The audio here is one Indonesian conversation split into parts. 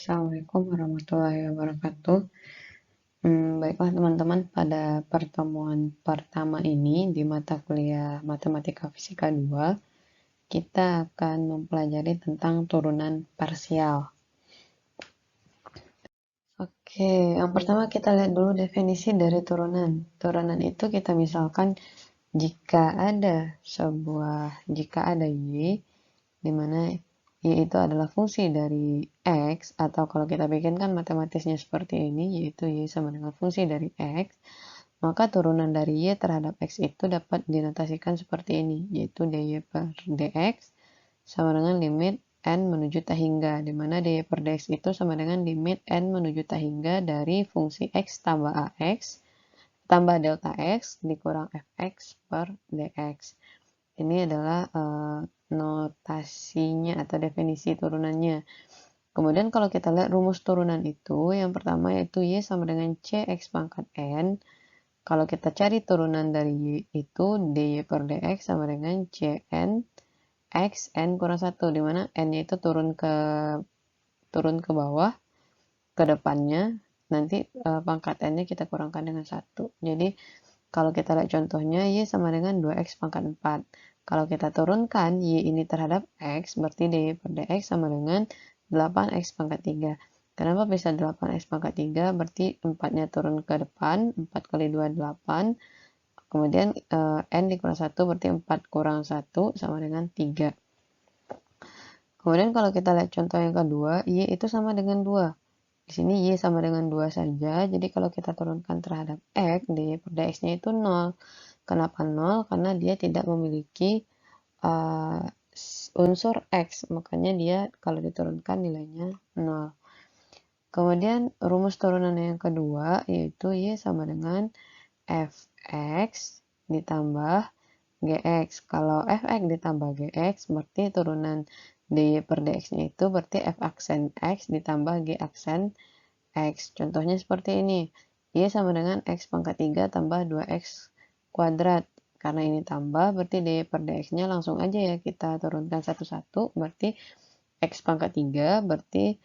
Assalamualaikum warahmatullahi wabarakatuh. Baiklah teman-teman, pada pertemuan pertama ini di mata kuliah Matematika Fisika 2, kita akan mempelajari tentang turunan parsial. Oke, yang pertama kita lihat dulu definisi dari turunan. Turunan itu kita misalkan jika ada Y, di mana Y itu adalah fungsi dari X, atau kalau kita bikinkan matematisnya seperti ini, yaitu Y sama dengan fungsi dari X, maka turunan dari Y terhadap X itu dapat dinotasikan seperti ini, yaitu dy per dx sama dengan limit n menuju tak hingga, di mana dy per dx itu sama dengan limit n menuju tak hingga dari fungsi X tambah AX tambah delta X dikurang fx per dx. Ini adalah notasinya atau definisi turunannya. Kemudian kalau kita lihat rumus turunan itu, yang pertama yaitu Y sama dengan Cx pangkat N. Kalau kita cari turunan dari Y itu, dy per dx sama dengan Cn X N kurang 1, di mana N-nya itu turun ke bawah, ke depannya, nanti pangkat N-nya kita kurangkan dengan 1. Jadi, kalau kita lihat contohnya, Y sama dengan 2X pangkat 4. Kalau kita turunkan Y ini terhadap X, berarti dy per dx sama dengan 8X pangkat 3. Kenapa bisa 8X pangkat 3? Berarti 4-nya turun ke depan, 4 kali 2, 8. Kemudian N dikurang 1, berarti 4 kurang 1 sama dengan 3. Kemudian kalau kita lihat contoh yang kedua, Y itu sama dengan 2. Di sini Y sama dengan 2 saja, jadi kalau kita turunkan terhadap X, dy per dx-nya itu 0. Kenapa 0? Karena dia tidak memiliki unsur X, makanya dia kalau diturunkan nilainya 0. Kemudian rumus turunan yang kedua, yaitu Y sama dengan fx ditambah gx. Kalau fx ditambah gx, berarti turunan dy per dx-nya itu berarti f aksen x ditambah g aksen x. Contohnya seperti ini. Y sama dengan x pangkat 3 tambah 2x kuadrat. Karena ini tambah, berarti dy per dx-nya langsung aja ya kita turunkan satu-satu. Berarti x pangkat 3, berarti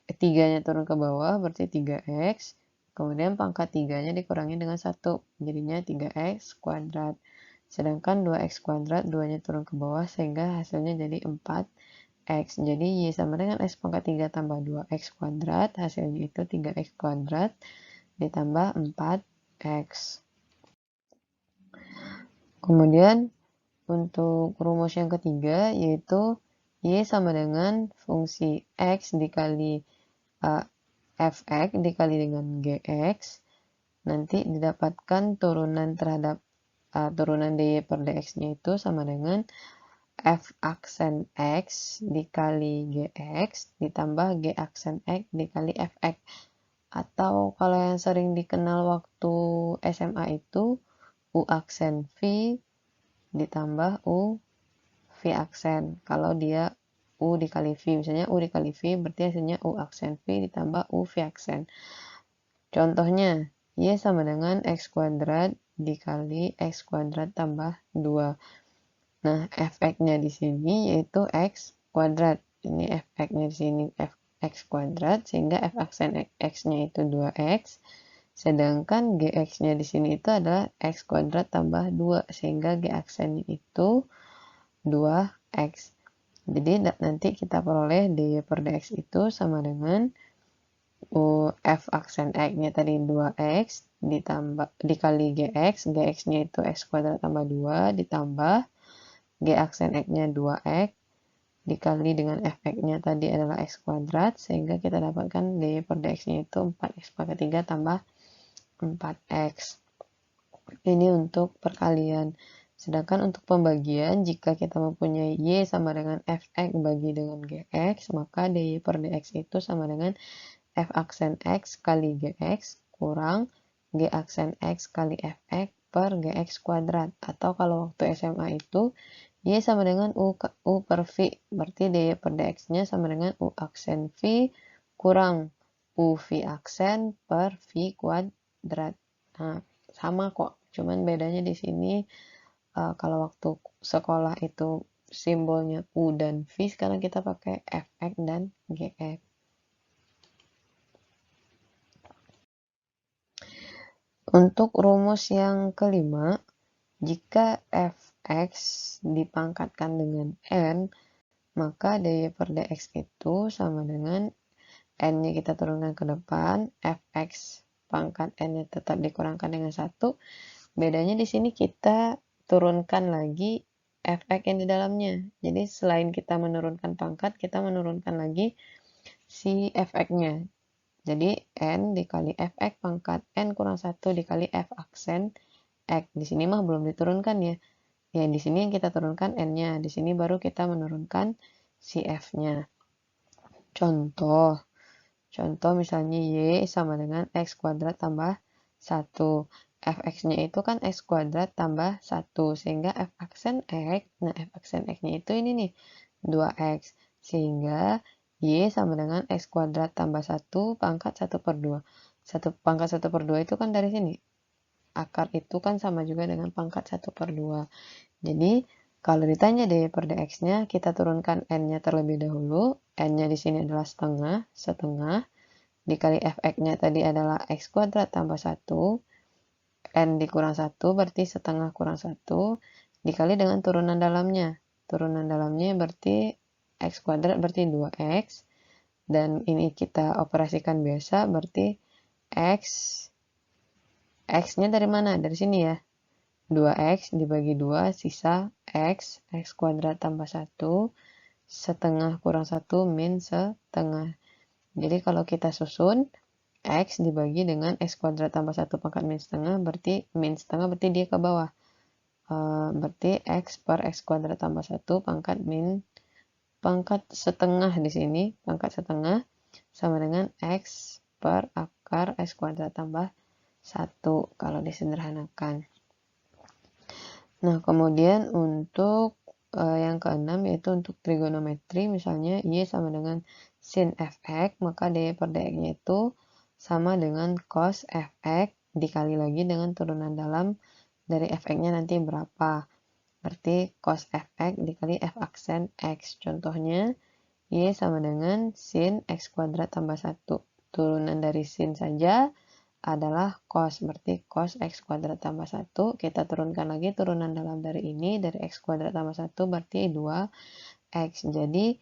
3-nya turun ke bawah, berarti 3x. Kemudian pangkat 3-nya dikurangi dengan 1, jadinya 3x kuadrat. Sedangkan 2x kuadrat, 2-nya turun ke bawah, sehingga hasilnya jadi 4x. Jadi Y sama dengan x pangkat 3 tambah 2x kuadrat, hasilnya itu 3x kuadrat ditambah 4x. Kemudian untuk rumus yang ketiga, yaitu Y sama dengan fungsi X dikali fx dikali dengan gx. Nanti didapatkan turunan terhadap turunan dy per dx-nya itu sama dengan f aksen x dikali gx ditambah g aksen x dikali fx. Atau kalau yang sering dikenal waktu SMA itu u aksen v ditambah u v aksen. Kalau dia u dikali v, misalnya u dikali v berarti hasilnya u aksen v ditambah u v aksen. Contohnya, Y sama dengan x kuadrat dikali x kuadrat tambah 2. Nah, fx-nya di sini yaitu x kuadrat. Ini fx-nya di sini x kuadrat, sehingga f aksen x-nya itu 2x. Sedangkan gx-nya di sini itu adalah x kuadrat tambah 2, sehingga g aksennya itu 2x. Jadi nanti kita peroleh dy per dx itu sama dengan f aksen x-nya tadi 2x ditambah dikali gx, gx-nya itu x kuadrat tambah 2 ditambah g aksen x-nya 2x dikali dengan fx-nya tadi adalah x kuadrat, sehingga kita dapatkan dy per dx-nya itu 4x pangkat 3 tambah 4x. Ini untuk perkalian. Sedangkan untuk pembagian, jika kita mempunyai Y sama dengan fx bagi dengan gx, maka dy per dx itu sama dengan f aksen x kali gx kurang g aksen x kali fx per gx kuadrat. Atau kalau waktu SMA itu Y sama dengan u per V, berarti dy per dx-nya sama dengan u aksen V kurang u V aksen per V kuadrat. Nah, sama kok, cuman bedanya di sini kalau waktu sekolah itu simbolnya u dan V, sekarang kita pakai fx dan gx. Untuk rumus yang kelima, jika fx dipangkatkan dengan n, maka dy per dx itu sama dengan n-nya kita turunkan ke depan, fx pangkat n-nya tetap dikurangkan dengan 1. Bedanya di sini kita turunkan lagi fx yang di dalamnya. Jadi selain kita menurunkan pangkat, kita menurunkan lagi si fx-nya. Jadi n dikali fx pangkat n kurang 1 dikali f aksen x. Di sini mah belum diturunkan ya. Ya, di sini yang kita turunkan n-nya. Di sini baru kita menurunkan si f-nya. Contoh. Contoh misalnya y sama dengan x kuadrat tambah 1. Fx-nya itu kan x kuadrat tambah 1. Sehingga f aksen x, nah f aksen x-nya itu ini nih, 2x. Sehingga y sama dengan x kuadrat tambah 1 pangkat 1 per 2. Pangkat 1 per 2 itu kan dari sini. Akar itu kan sama juga dengan pangkat 1 per 2. Jadi, kalau ditanya dy per dx-nya, kita turunkan n-nya terlebih dahulu. N-nya di sini adalah setengah, dikali fx-nya tadi adalah x kuadrat tambah 1, n dikurang 1 berarti setengah kurang 1, dikali dengan turunan dalamnya. Turunan dalamnya berarti x kuadrat berarti 2x, dan ini kita operasikan biasa berarti x, x-nya dari mana? Dari sini ya. 2x dibagi 2 sisa x kuadrat tambah 1, setengah kurang 1 min setengah. Jadi kalau kita susun, x dibagi dengan x kuadrat tambah 1 pangkat min setengah, berarti min setengah berarti dia ke bawah. Berarti x per x kuadrat tambah 1 pangkat min pangkat setengah di sini, pangkat setengah sama dengan x per akar x kuadrat tambah 1 kalau disederhanakan. Nah, kemudian untuk yang keenam yaitu untuk trigonometri, misalnya y sama dengan sin fx, maka dy per dx-nya itu sama dengan cos fx dikali lagi dengan turunan dalam dari fx-nya nanti berapa. Berarti cos fx dikali f aksen x. Contohnya, y sama dengan sin x kuadrat tambah 1. Turunan dari sin saja adalah cos, berarti cos x kuadrat tambah 1, kita turunkan lagi turunan dalam dari ini, dari x kuadrat tambah 1 berarti 2x. Jadi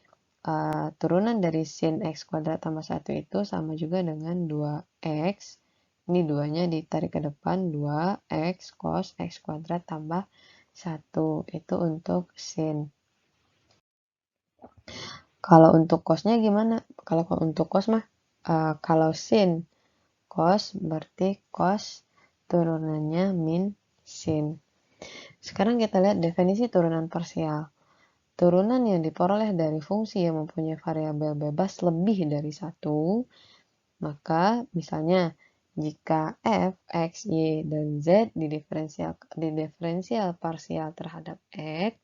turunan dari sin x kuadrat tambah 1 itu sama juga dengan 2x. Ini 2-nya ditarik ke depan, 2x cos x kuadrat tambah 1. Itu untuk sin. Kalau untuk cosnya gimana? Kalau untuk cos mah, kalau sin cos berarti cos turunannya min sin. Sekarang kita lihat definisi turunan parsial. Turunan yang diperoleh dari fungsi yang mempunyai variabel bebas lebih dari 1, maka misalnya jika f, x, y, dan z diferensial parsial terhadap x,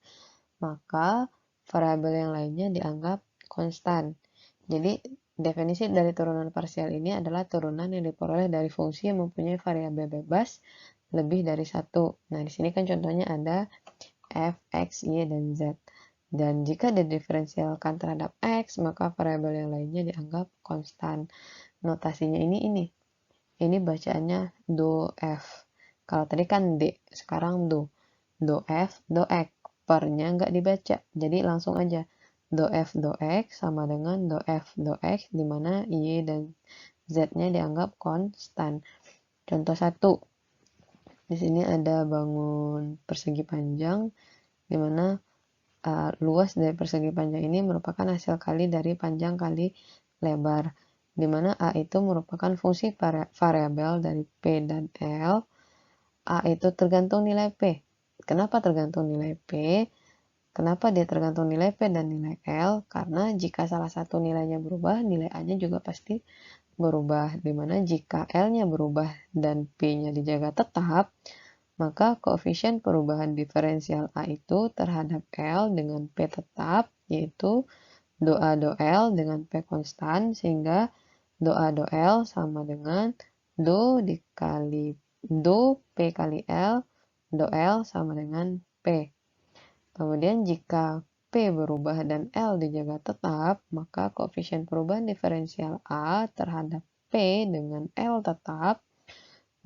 maka variabel yang lainnya dianggap konstan. Jadi, definisi dari turunan parsial ini adalah turunan yang diperoleh dari fungsi yang mempunyai variabel bebas lebih dari 1. Nah, di sini kan contohnya ada f, x, y, dan z. Dan jika didiferensialkan terhadap x, maka variabel yang lainnya dianggap konstan. Notasinya ini. Ini bacaannya do f. Kalau tadi kan d, sekarang do. Do f, do x. Per-nya nggak dibaca, jadi langsung aja. Do f, do x sama dengan do f, do x, di mana y dan z-nya dianggap konstan. Contoh 1. Di sini ada bangun persegi panjang, di mana luas dari persegi panjang ini merupakan hasil kali dari panjang kali lebar, di mana A itu merupakan fungsi variabel dari P dan L. A itu tergantung nilai P. Kenapa tergantung nilai P? Kenapa dia tergantung nilai P dan nilai L? Karena jika salah satu nilainya berubah, nilai A-nya juga pasti berubah. Dimana jika L-nya berubah dan P-nya dijaga tetap, maka koefisien perubahan diferensial A itu terhadap L dengan P tetap, yaitu do A do L dengan P konstan, sehingga do A do L sama dengan do dikali do P kali L, do L sama dengan P. Kemudian jika P berubah dan L dijaga tetap, maka koefisien perubahan diferensial A terhadap P dengan L tetap,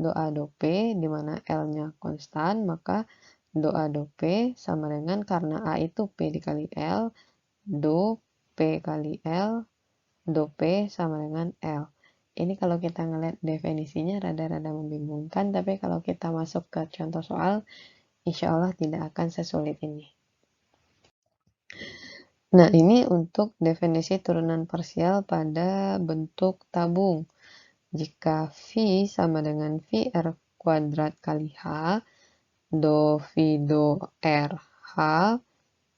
do A do P, di mana L-nya konstan, maka do A do P sama dengan karena A itu P dikali L, do P kali L, do P sama dengan L. Ini kalau kita ngeliat definisinya rada-rada membingungkan, tapi kalau kita masuk ke contoh soal, insya Allah tidak akan sesulit ini. Nah, ini untuk definisi turunan parsial pada bentuk tabung. Jika V sama dengan VR kuadrat kali H, do V do R H,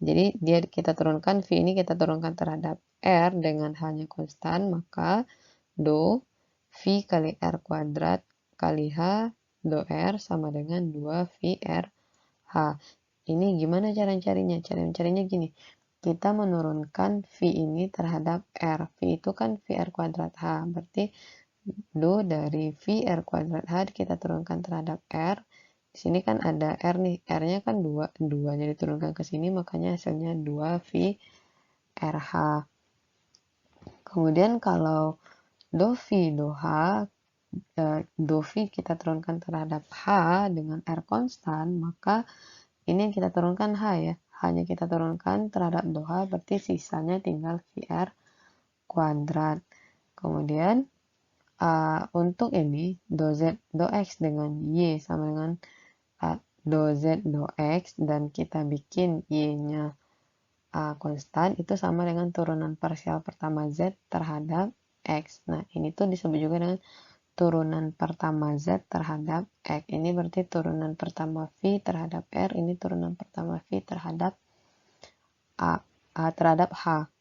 jadi kita turunkan V ini kita turunkan terhadap R dengan H-nya konstan, maka do V kali R kuadrat kali H do R sama dengan 2VR H. Ini gimana cara mencarinya? Cara mencarinya gini. Kita menurunkan V ini terhadap R. V itu kan VR kuadrat H. Berarti do dari VR kuadrat H kita turunkan terhadap R. Di sini kan ada R nih. R-nya kan 2. 2-nya diturunkan ke sini, makanya hasilnya 2VR H. Kemudian kalau do V do H, do V kita turunkan terhadap H dengan R konstan, maka ini yang kita turunkan H ya. Hanya kita turunkan terhadap do H, berarti sisanya tinggal VR kuadrat. Kemudian untuk ini do Z do X dengan Y sama dengan do Z do X, dan kita bikin Y-nya konstan, itu sama dengan turunan parsial pertama Z terhadap X. Nah, ini tuh disebut juga dengan turunan pertama Z terhadap X. Ini berarti turunan pertama V terhadap R, ini turunan pertama V terhadap terhadap H.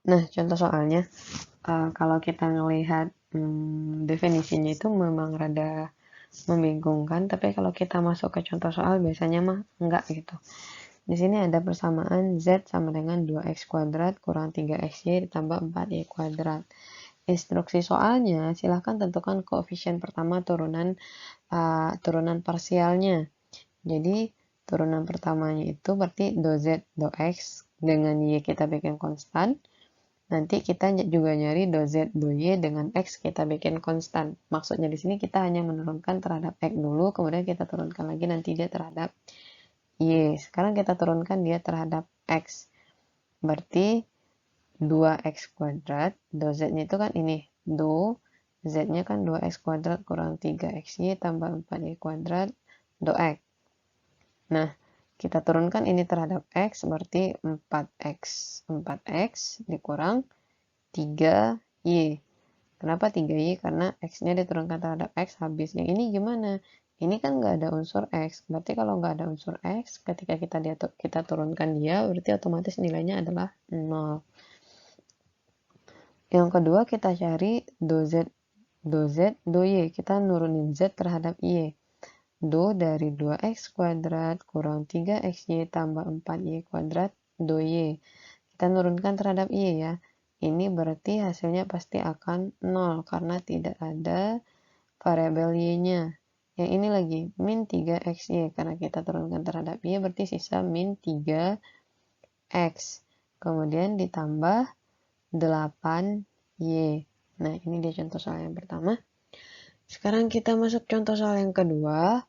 Nah, contoh soalnya, kalau kita ngelihat definisinya itu memang rada membingungkan, tapi kalau kita masuk ke contoh soal biasanya mah enggak gitu. Di sini ada persamaan Z sama dengan 2X kuadrat kurang 3XY ditambah 4Y kuadrat. Instruksi soalnya, silahkan tentukan koefisien pertama turunan parsialnya. Jadi, turunan pertamanya itu berarti do Z do X dengan Y kita bikin konstan. Nanti kita juga nyari do Z do Y dengan X kita bikin konstan. Maksudnya di sini kita hanya menurunkan terhadap X dulu, kemudian kita turunkan lagi nanti dia terhadap Y. Sekarang kita turunkan dia terhadap X. Berarti 2X kuadrat, do Z-nya itu kan ini. Do Z-nya kan 2X kuadrat kurang 3XY tambah 4Y kuadrat, do X. Nah, kita turunkan ini terhadap X, berarti 4X. 4X dikurang 3Y. Kenapa 3Y? Karena X-nya diturunkan terhadap X habis. Yang ini gimana? Ini kan nggak ada unsur X. Berarti kalau nggak ada unsur X, ketika kita turunkan dia, berarti otomatis nilainya adalah 0. Yang kedua kita cari do Z, do Y. Kita nurunin Z terhadap Y. Do dari 2X kuadrat kurang 3XY tambah 4Y kuadrat, do Y. Kita nurunkan terhadap Y ya. Ini berarti hasilnya pasti akan 0 karena tidak ada variabel Y-nya. Yang ini lagi min 3XY karena kita turunkan terhadap Y berarti sisa min 3X. Kemudian ditambah 8Y. Nah, ini dia contoh soal yang pertama. Sekarang kita masuk contoh soal yang kedua.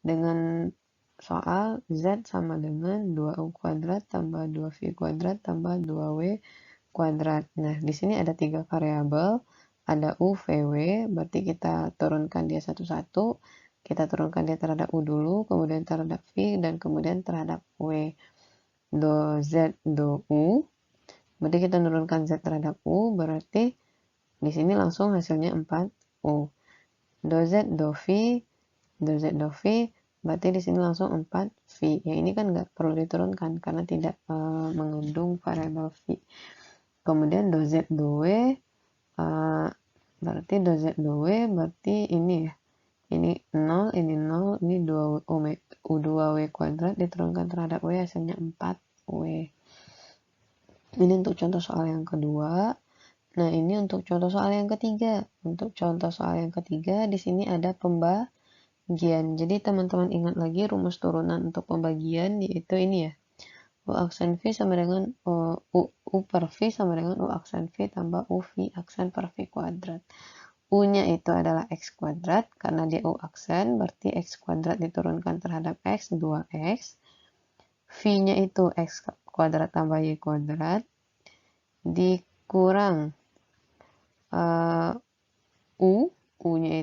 Dengan soal Z sama dengan 2U kuadrat tambah 2V kuadrat tambah 2W kuadrat. Nah, di sini ada 3 variabel. Ada U, V, W, berarti kita turunkan dia satu-satu. Kita turunkan dia terhadap U dulu, kemudian terhadap V, dan kemudian terhadap W. Do Z, do U. Berarti kita menurunkan Z terhadap U, berarti di sini langsung hasilnya 4U. Do Z, do V, do Z, do V, berarti di sini langsung 4V. Yang ini kan nggak perlu diturunkan karena tidak mengandung variabel V. Kemudian do Z, do W, berarti do Z, do W, berarti ini ya. Ini 0, ini 0, ini 2W kuadrat diturunkan terhadap W hasilnya 4W. Ini untuk contoh soal yang kedua. Nah, ini untuk contoh soal yang ketiga. Untuk contoh soal yang ketiga, di sini ada pembagian. Jadi, teman-teman ingat lagi rumus turunan untuk pembagian, yaitu ini ya. U aksen V sama dengan U U per V sama dengan U aksen V tambah U V aksen per V kuadrat. U-nya itu adalah X kuadrat, karena dia U aksen, berarti X kuadrat diturunkan terhadap X, 2X. V-nya itu X kuadrat tambah Y kuadrat, dikurang U-nya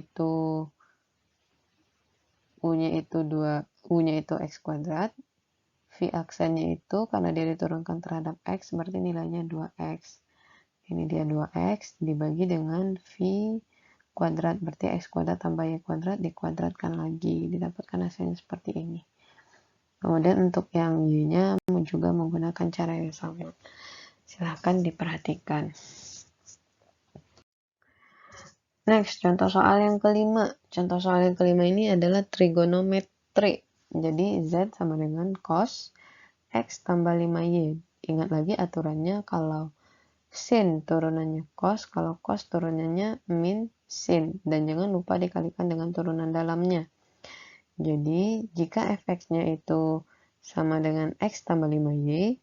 itu X kuadrat, V aksennya itu karena dia diturunkan terhadap X, berarti nilainya 2X. Ini dia 2X dibagi dengan V kuadrat, berarti X kuadrat tambah Y kuadrat dikuadratkan lagi, didapatkan hasilnya seperti ini. Kemudian untuk yang Y-nya juga menggunakan cara yang sama. Silahkan diperhatikan. Next, contoh soal yang kelima. Contoh soal yang kelima ini adalah trigonometri. Jadi Z sama dengan cos X tambah 5Y. Ingat lagi aturannya, kalau sin turunannya cos, kalau cos turunannya min sin. Dan jangan lupa dikalikan dengan turunan dalamnya. Jadi, jika fx-nya itu sama dengan X tambah 5Y,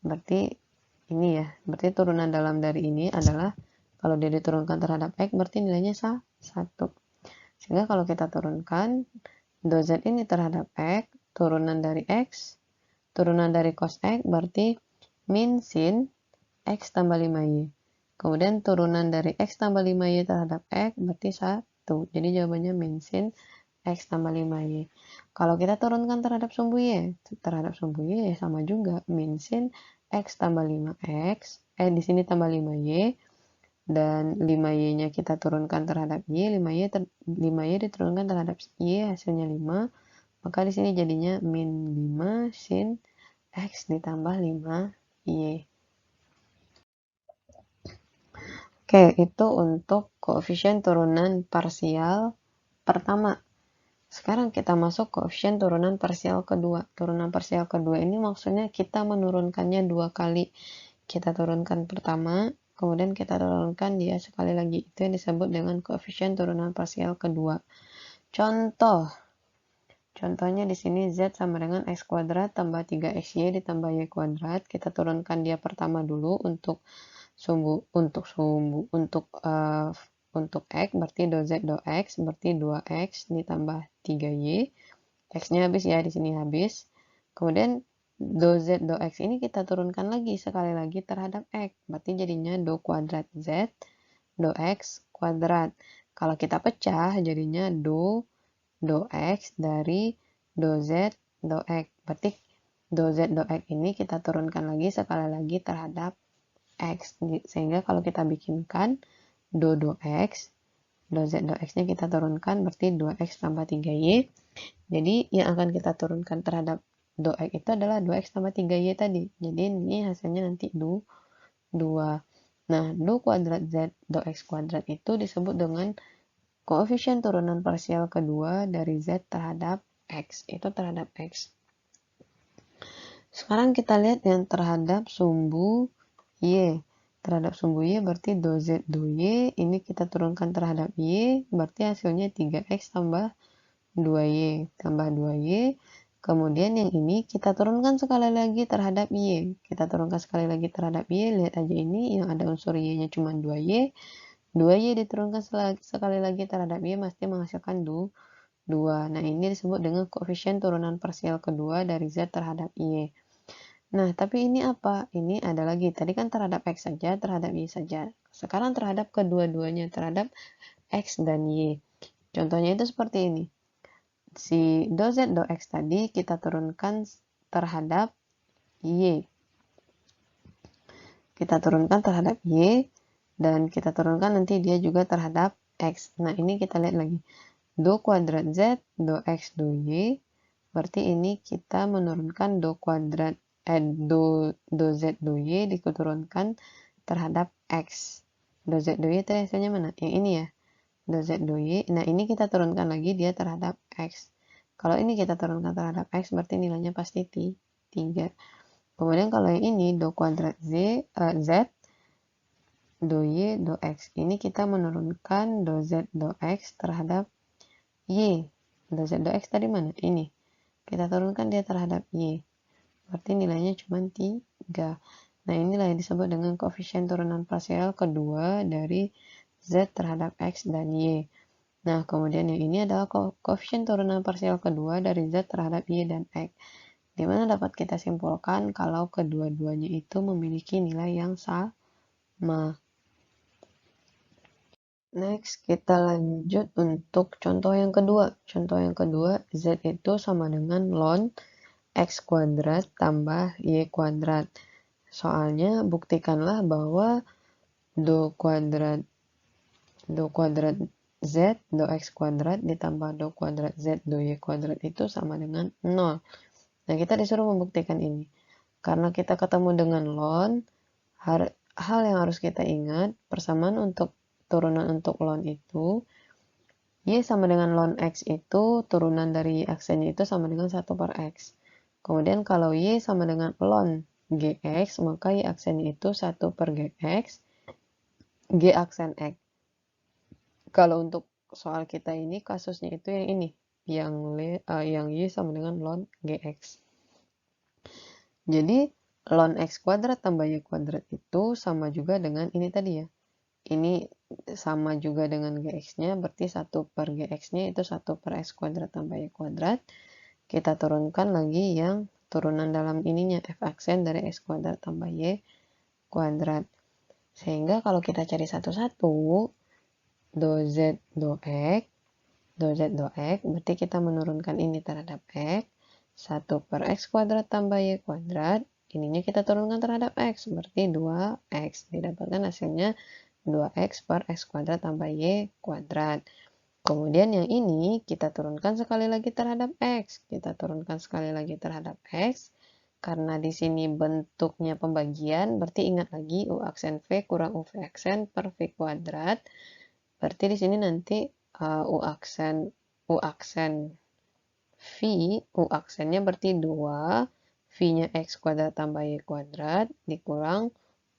berarti ini ya, berarti turunan dalam dari ini adalah, kalau dia diturunkan terhadap X, berarti nilainya 1. Sehingga kalau kita turunkan, do Z ini terhadap X, turunan dari X, turunan dari cos X, berarti min sin X tambah 5Y. Kemudian turunan dari X tambah 5Y terhadap X, berarti 1. Jadi jawabannya min sin X tambah 5Y. Kalau kita turunkan terhadap sumbu Y ya sama juga, min sin X tambah 5X, di sini tambah 5Y, dan 5Y-nya kita turunkan terhadap Y, 5Y diturunkan terhadap Y, hasilnya 5, maka di sini jadinya min 5 sin X ditambah 5Y. Oke, itu untuk koefisien turunan parsial pertama. Sekarang kita masuk koefisien turunan parsial kedua. Turunan parsial kedua ini maksudnya kita menurunkannya 2 kali. Kita turunkan pertama, kemudian kita turunkan dia sekali lagi. Itu yang disebut dengan koefisien turunan parsial kedua. Contohnya di sini Z sama dengan X kuadrat tambah 3XY ditambah Y kuadrat. Kita turunkan dia pertama dulu untuk X, berarti do Z do X, berarti 2X ditambah 3Y. X-nya habis ya, di sini habis. Kemudian do Z do X ini kita turunkan lagi sekali lagi terhadap X. Berarti jadinya do kuadrat Z do X kuadrat. Kalau kita pecah jadinya do X dari do Z do X. Berarti do Z do X ini kita turunkan lagi sekali lagi terhadap X. Sehingga kalau kita bikinkan do X, do Z do X-nya kita turunkan, berarti 2X tambah 3Y. Jadi yang akan kita turunkan terhadap do X itu adalah 2X tambah 3Y tadi. Jadi ini hasilnya nanti 2. Nah, do kuadrat Z do X kuadrat itu disebut dengan koefisien turunan parsial kedua dari Z terhadap X. Itu terhadap X. Sekarang kita lihat yang terhadap sumbu Y. Terhadap sumbu Y berarti do Z do Y, ini kita turunkan terhadap Y, berarti hasilnya 3X tambah 2Y. Tambah 2Y. Kemudian yang ini kita turunkan sekali lagi terhadap Y. Kita turunkan sekali lagi terhadap Y, lihat aja ini yang ada unsur Y-nya cuma 2Y. 2Y diturunkan sekali lagi terhadap Y, pasti menghasilkan 2. Nah, ini disebut dengan koefisien turunan parsial kedua dari Z terhadap Y. Nah, tapi ini apa? Ini ada lagi. Tadi kan terhadap X saja, terhadap Y saja. Sekarang terhadap kedua-duanya, terhadap X dan Y. Contohnya itu seperti ini. Si do Z do X tadi kita turunkan terhadap Y. Kita turunkan terhadap Y, dan kita turunkan nanti dia juga terhadap X. Nah, ini kita lihat lagi. Do kuadrat Z, do X, do Y. Berarti ini kita menurunkan do kuadrat do Z do Y diturunkan terhadap X. Do Z do Y itu hasilnya mana? Yang ini ya. Do Z do Y. Nah, ini kita turunkan lagi dia terhadap X. Kalau ini kita turunkan terhadap X, berarti nilainya pasti 3. Kemudian kalau yang ini do kuadrat Z do Y do X. Ini kita menurunkan do Z do X terhadap Y. Do Z do X tadi mana? Ini. Kita turunkan dia terhadap Y. Berarti nilainya cuma 3. Nah, inilah yang disebut dengan koefisien turunan parsial kedua dari Z terhadap X dan Y. Nah, kemudian yang ini adalah koefisien turunan parsial kedua dari Z terhadap Y dan X, di mana dapat kita simpulkan kalau kedua-duanya itu memiliki nilai yang sama. Next, kita lanjut untuk contoh yang kedua. Contoh yang kedua, Z itu sama dengan ln X kuadrat tambah Y kuadrat. Soalnya buktikanlah bahwa do kuadrat Z do X kuadrat ditambah do kuadrat Z do Y kuadrat itu sama dengan 0. Nah, kita disuruh membuktikan ini. Karena kita ketemu dengan ln, hal yang harus kita ingat, persamaan untuk turunan untuk ln itu, Y sama dengan ln X itu, turunan dari aksennya itu sama dengan 1 per X. Kemudian kalau Y sama dengan ln GX, maka Y aksennya itu 1 per GX, G aksen X. Kalau untuk soal kita ini, kasusnya itu yang ini, yang Y sama dengan ln GX. Jadi, ln X kuadrat tambah Y kuadrat itu sama juga dengan ini tadi ya. Ini sama juga dengan GX-nya, berarti 1 per GX-nya itu 1 per X kuadrat tambah Y kuadrat. Kita turunkan lagi yang turunan dalam ininya, F aksen dari X kuadrat tambah Y kuadrat. Sehingga kalau kita cari satu-satu, do Z do X, berarti kita menurunkan ini terhadap X, 1 per X kuadrat tambah Y kuadrat, ininya kita turunkan terhadap X, berarti 2X. Didapatkan hasilnya 2X per X kuadrat tambah Y kuadrat. Kemudian yang ini kita turunkan sekali lagi terhadap X. Kita turunkan sekali lagi terhadap X. Karena di sini bentuknya pembagian, berarti ingat lagi U aksen V kurang UV aksen per V kuadrat. Berarti di sini nanti U aksen V, U aksennya berarti 2, V-nya X kuadrat tambah Y kuadrat, dikurang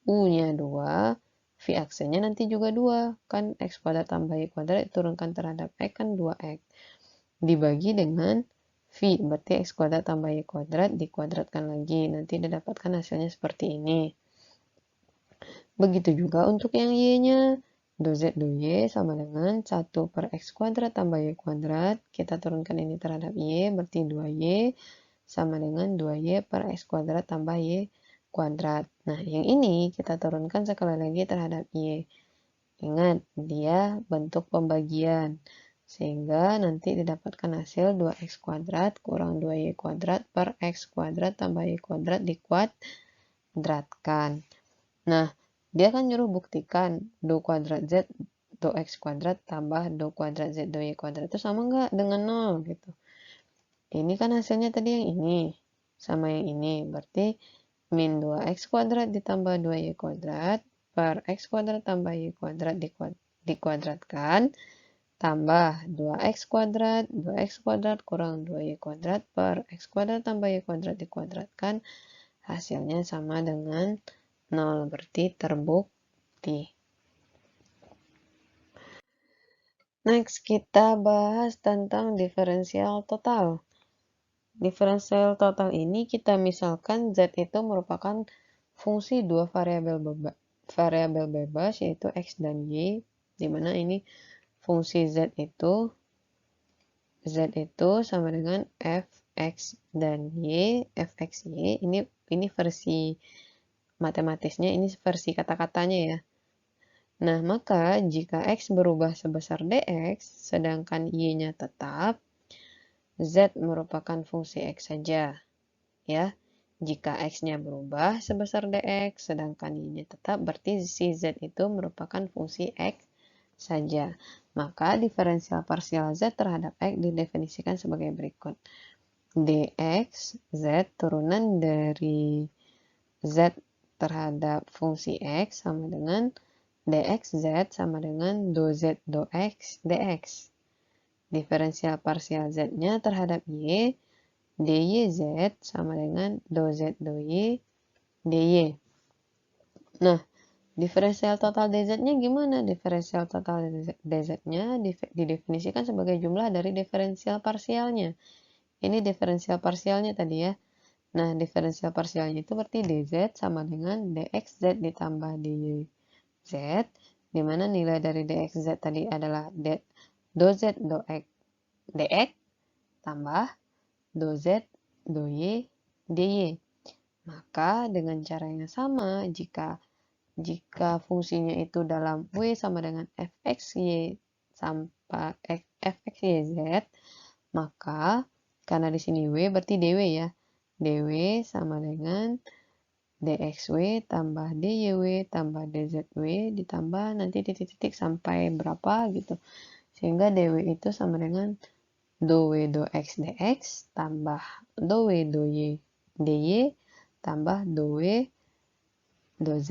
U-nya 2, V aksennya nanti juga 2, kan X kuadrat tambah Y kuadrat diturunkan terhadap X kan 2X. Dibagi dengan V, berarti X kuadrat tambah Y kuadrat dikuadratkan lagi, nanti didapatkan hasilnya seperti ini. Begitu juga untuk yang Y-nya, do Z do Y sama dengan 1 per X kuadrat tambah Y kuadrat, kita turunkan ini terhadap Y, berarti 2Y sama dengan 2Y per X kuadrat tambah Y kuadrat. Nah, yang ini kita turunkan sekali lagi terhadap Y. Ingat, dia bentuk pembagian. Sehingga nanti didapatkan hasil 2X kuadrat kurang 2Y kuadrat per X kuadrat tambah Y kuadrat dikuadratkan. Nah, dia kan nyuruh buktikan do kuadrat Z do X kuadrat tambah do kuadrat Z do Y kuadrat itu sama nggak dengan 0 gitu. Ini kan hasilnya tadi yang ini sama yang ini. Berarti min 2X kuadrat ditambah 2Y kuadrat per X kuadrat tambah Y kuadrat dikuadratkan tambah 2X kuadrat kurang 2Y kuadrat per X kuadrat tambah Y kuadrat dikuadratkan, hasilnya sama dengan 0, berarti terbukti. Next, kita bahas tentang diferensial total. Diferensial total ini kita misalkan Z itu merupakan fungsi dua variabel bebas yaitu X dan Y, di mana ini fungsi Z itu sama dengan Fx dan Y, Fxy, ini versi matematisnya, ini versi kata-katanya ya. Nah, maka jika X berubah sebesar dx, sedangkan Y-nya tetap, Z merupakan fungsi X saja. Ya, jika X-nya berubah sebesar dx, sedangkan Y-nya tetap, berarti si Z itu merupakan fungsi X saja. Maka diferensial parsial Z terhadap X didefinisikan sebagai berikut. Dx Z turunan dari Z terhadap fungsi X sama dengan dxz sama dengan do Z do X dx. Diferensial parsial Z-nya terhadap Y, dyz sama dengan do Z do Y dy. Nah, diferensial total dz-nya gimana? Diferensial total dz-nya didefinisikan sebagai jumlah dari diferensial parsialnya. Ini diferensial parsialnya tadi ya. Nah, diferensial parsialnya itu berarti dz sama dengan dxz ditambah dyz, di mana nilai dari dxz tadi adalah doz dx tambah doz dy dy. Maka dengan cara yang sama, jika fungsinya itu dalam W sama dengan fxy sampai fxyz, maka karena di sini W berarti dw ya. dw sama dengan dxw tambah dyw tambah dzw ditambah nanti titik-titik sampai berapa gitu. Sehingga dw itu sama dengan dw x dx tambah dw dy tambah dw z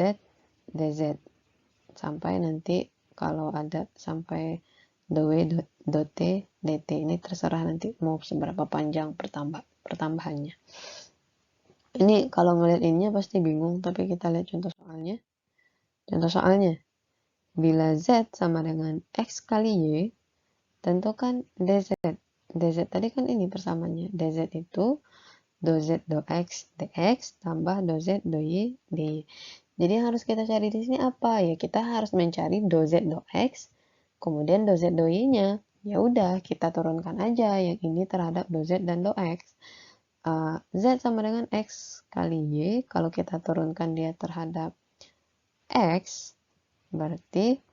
dz. Sampai nanti kalau ada sampai dw t dt. Ini terserah nanti mau seberapa panjang pertambahannya. Ini kalau ngeliat ininya pasti bingung, tapi kita lihat contoh soalnya. Contoh soalnya, bila z sama dengan x kali y, tentukan dz. dz tadi kan ini persamaannya. dz itu doz x dx tambah doz dy dy. Jadi yang harus kita cari di sini apa? Ya kita harus mencari doz x, kemudian doz dy-nya. Ya udah, kita turunkan aja yang ini terhadap doz dan x. Z sama dengan X kali Y, kalau kita turunkan dia terhadap X, berarti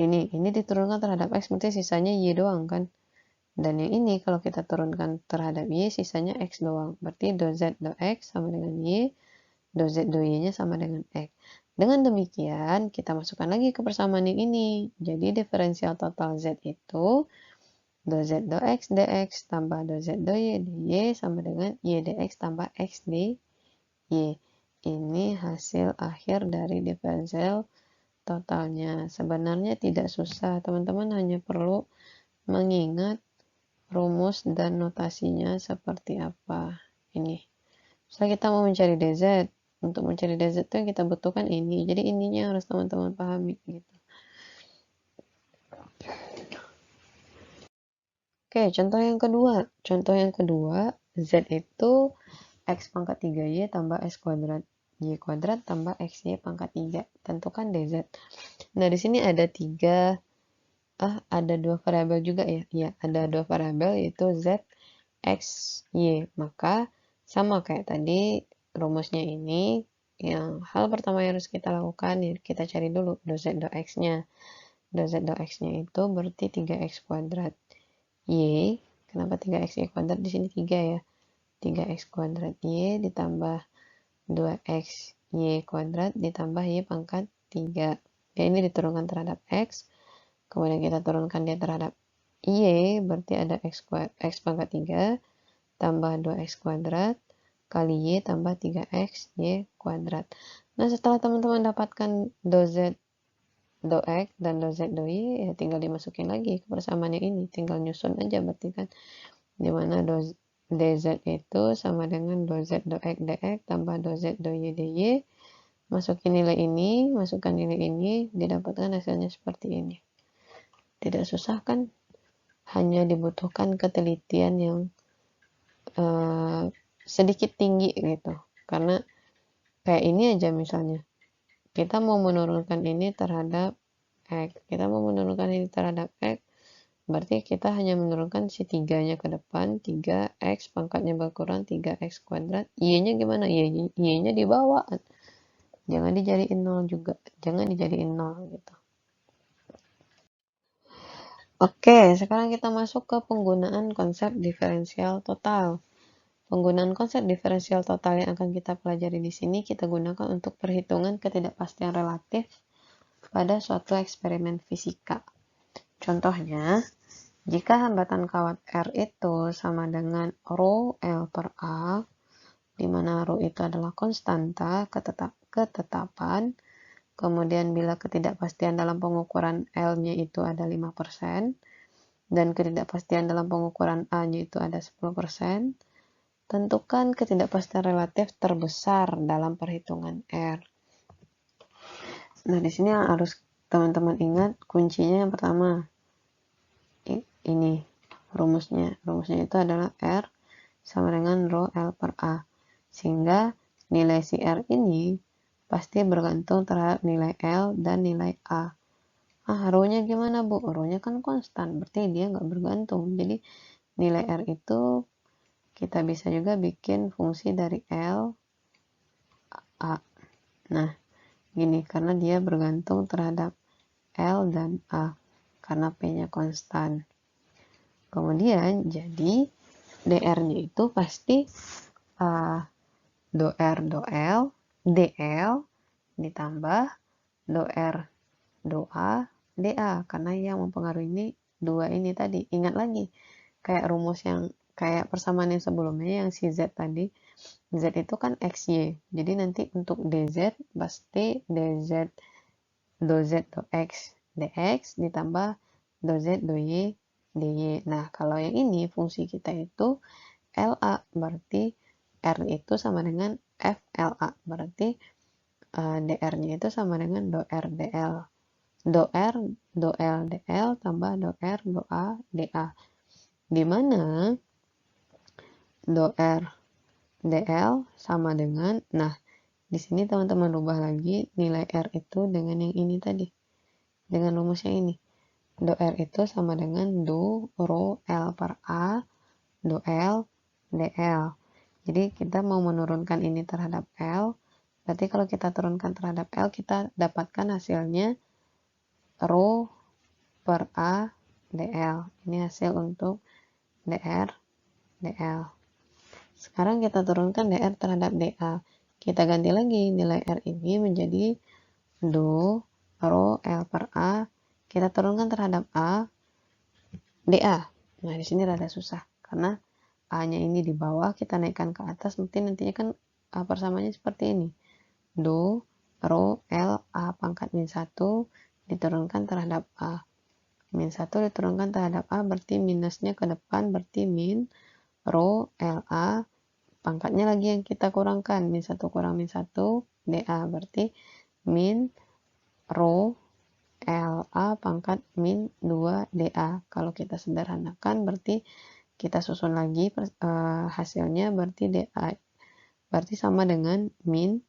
ini diturunkan terhadap X, berarti sisanya Y doang kan. Dan yang ini kalau kita turunkan terhadap Y, sisanya X doang. Berarti do Z do X sama dengan Y, do Z do Y-nya sama dengan X. Dengan demikian, kita masukkan lagi ke persamaan yang ini. Jadi diferensial total Z itu do Z do X dx tambah do Z do Y dy sama dengan Y dx tambah X dy. Ini hasil akhir dari diferensial totalnya. Sebenarnya tidak susah, teman-teman hanya perlu mengingat rumus dan notasinya seperti apa. Ini. Misalnya kita mau mencari dz, untuk mencari dz itu yang kita butuhkan ini. Jadi ininya harus teman-teman pahami gitu. Oke, contoh yang kedua. Contoh yang kedua, z itu x pangkat 3y tambah x kuadrat. Y kuadrat tambah xy pangkat 3. Tentukan dz. Nah, di sini ada ada dua variabel juga ya. Ya, ada dua variabel yaitu z, x, y. Maka sama kayak tadi rumusnya ini. Yang hal pertama yang harus kita lakukan, ya kita cari dulu do z do x-nya. Do z do x-nya itu berarti 3x kuadrat. Y, kenapa 3x y kuadrat? Di sini 3 ya. 3x kuadrat y ditambah 2x y kuadrat ditambah y pangkat 3. Ya, ini diturunkan terhadap x. Kemudian kita turunkan dia terhadap y, berarti ada x pangkat 3 tambah 2x kuadrat kali y tambah 3x y kuadrat. Nah, setelah teman-teman dapatkan do z do x dan do z do y, ya tinggal dimasukin lagi ke persamaan yang ini. Tinggal nyusun aja berarti kan. Dimana dz itu sama dengan do z do x dx tambah do z do y dy. Masukin nilai ini, masukkan nilai ini, didapatkan hasilnya seperti ini. Tidak susah kan? Hanya dibutuhkan ketelitian yang sedikit tinggi gitu. Karena kayak ini aja misalnya. Kita mau menurunkan ini terhadap X. Kita mau menurunkan ini terhadap X. Berarti kita hanya menurunkan si 3-nya ke depan. 3X pangkatnya berkurang 3X kuadrat. Y-nya gimana? Y-nya di bawah. Jangan dijadiin 0 juga. Jangan dijadiin 0 gitu. Oke, sekarang kita masuk ke penggunaan konsep diferensial total. Penggunaan konsep diferensial total yang akan kita pelajari di sini kita gunakan untuk perhitungan ketidakpastian relatif pada suatu eksperimen fisika. Contohnya, jika hambatan kawat R itu sama dengan rho L per A, di mana rho itu adalah konstanta ketetapan, kemudian bila ketidakpastian dalam pengukuran L-nya itu ada 5%, dan ketidakpastian dalam pengukuran A-nya itu ada 10%, tentukan ketidakpastian relatif terbesar dalam perhitungan R. Nah, di sini yang harus teman-teman ingat kuncinya yang pertama. Ini rumusnya. Rumusnya itu adalah R sama dengan rho L per A. Sehingga nilai si R ini pasti bergantung terhadap nilai L dan nilai A. Rho-nya gimana, Bu? Rho-nya kan konstan, berarti dia nggak bergantung. Jadi nilai R itu kita bisa juga bikin fungsi dari L, A. Nah, gini, karena dia bergantung terhadap L dan A, karena P-nya konstan. Kemudian, jadi DR-nya itu pasti do R do L, DL ditambah do R do A, DA, karena yang mempengaruhi ini dua ini tadi. Ingat lagi, kayak rumus yang kayak persamaan yang sebelumnya, yang si Z tadi, Z itu kan XY, jadi nanti untuk DZ pasti DZ do Z do X dx ditambah do Z do Y dy. Nah, kalau yang ini fungsi kita itu LA, berarti R itu sama dengan FLA, berarti DR-nya itu sama dengan do R dL. Do R do L dL tambah do R do A dA. Di mana do R dL sama dengan, nah di sini teman-teman rubah lagi nilai R itu dengan yang ini tadi, dengan rumusnya ini. Do R itu sama dengan do rho L per A do L dL. Jadi kita mau menurunkan ini terhadap L, berarti kalau kita turunkan terhadap L, kita dapatkan hasilnya rho per A dL. Ini hasil untuk DR dL. Sekarang kita turunkan DR terhadap DA. Kita ganti lagi nilai R ini menjadi do rho L per A. Kita turunkan terhadap A DA. Nah, di sini rada susah karena A-nya ini di bawah, kita naikkan ke atas, nantinya kan persamaannya seperti ini. Do rho L A pangkat min 1 diturunkan terhadap A. Min 1 diturunkan terhadap A, berarti minusnya ke depan, berarti min rho L A, pangkatnya lagi yang kita kurangkan, min 1 kurang min 1 DA, berarti min rho L A pangkat min 2 DA. Kalau kita sederhanakan, berarti kita susun lagi hasilnya, berarti DA berarti sama dengan min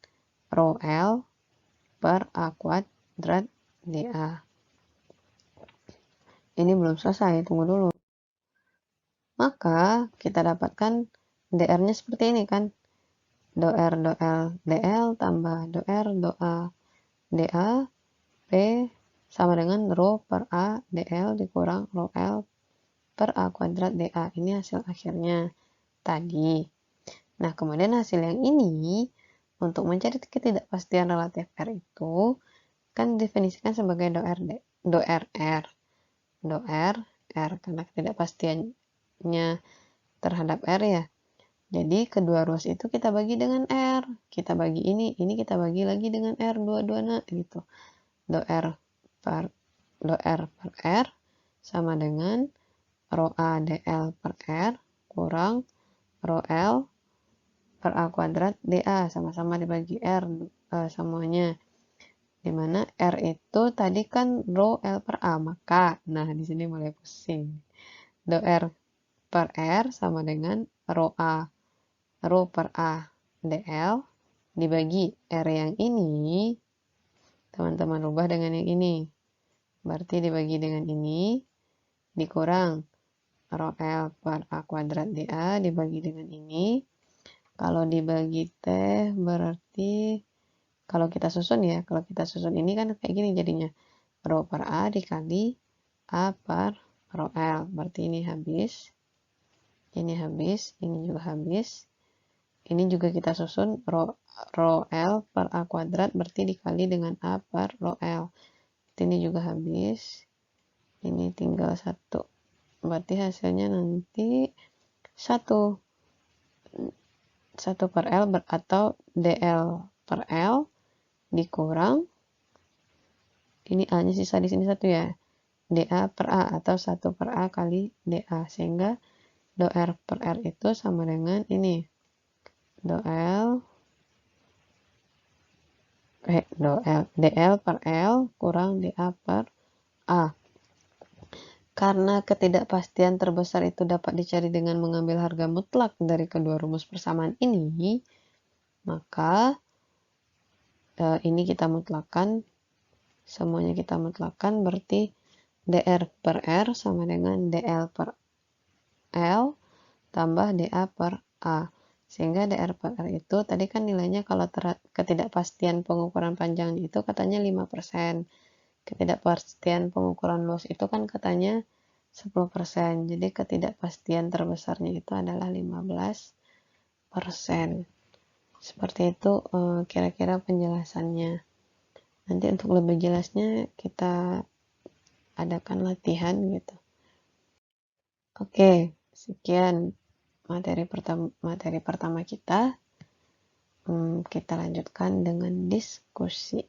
rho L per A kuadrat DA. Ini belum selesai, tunggu dulu. Maka kita dapatkan DR-nya seperti ini kan. Do R do L DL tambah do R do A DA, P sama dengan rho per A DL dikurang rho L per A kuadrat DA. Ini hasil akhirnya tadi. Nah, kemudian hasil yang ini, untuk mencari ketidakpastian relatif R itu, kan definisikan sebagai do R R. Do R, karena ketidakpastiannya terhadap R ya. Jadi kedua ruas itu kita bagi dengan R. Kita bagi ini kita bagi lagi dengan R, dua-duanya gitu. Do R per R sama dengan rho A dL per R kurang rho L per A kuadrat DA, sama-sama dibagi R semuanya. Dimana R itu tadi kan rho L per A, maka, nah di sini mulai pusing. Do R per R sama dengan rho per A dL dibagi R yang ini, teman-teman rubah dengan yang ini. Berarti dibagi dengan ini, dikurang rho L per A kuadrat DA dibagi dengan ini. Kalau dibagi T berarti, kalau kita susun ini kan kayak gini jadinya. Rho per A dikali A per rho L. Berarti ini habis. Ini habis, ini juga habis. Ini juga kita susun rho L per A kuadrat berarti dikali dengan A per rho L. Ini juga habis. Ini tinggal 1. Berarti hasilnya nanti 1 per L atau DL per L dikurang, ini A-nya sisa di sini 1 ya. DA per A atau 1 per A kali DA. Sehingga do R per R itu sama dengan ini. DL per L kurang DA per A. Karena ketidakpastian terbesar itu dapat dicari dengan mengambil harga mutlak dari kedua rumus persamaan ini, Maka ini kita mutlakkan, semuanya kita mutlakkan, berarti dr per r sama dengan dl per l tambah dA per A. Sehingga dr per r itu tadi kan nilainya kalau ketidakpastian pengukuran panjang itu katanya 5%. Ketidakpastian pengukuran luas itu kan katanya 10%. Jadi ketidakpastian terbesarnya itu adalah 15%. Seperti itu kira-kira penjelasannya. Nanti untuk lebih jelasnya kita adakan latihan gitu. Oke, sekian materi pertama kita. Kita lanjutkan dengan diskusi.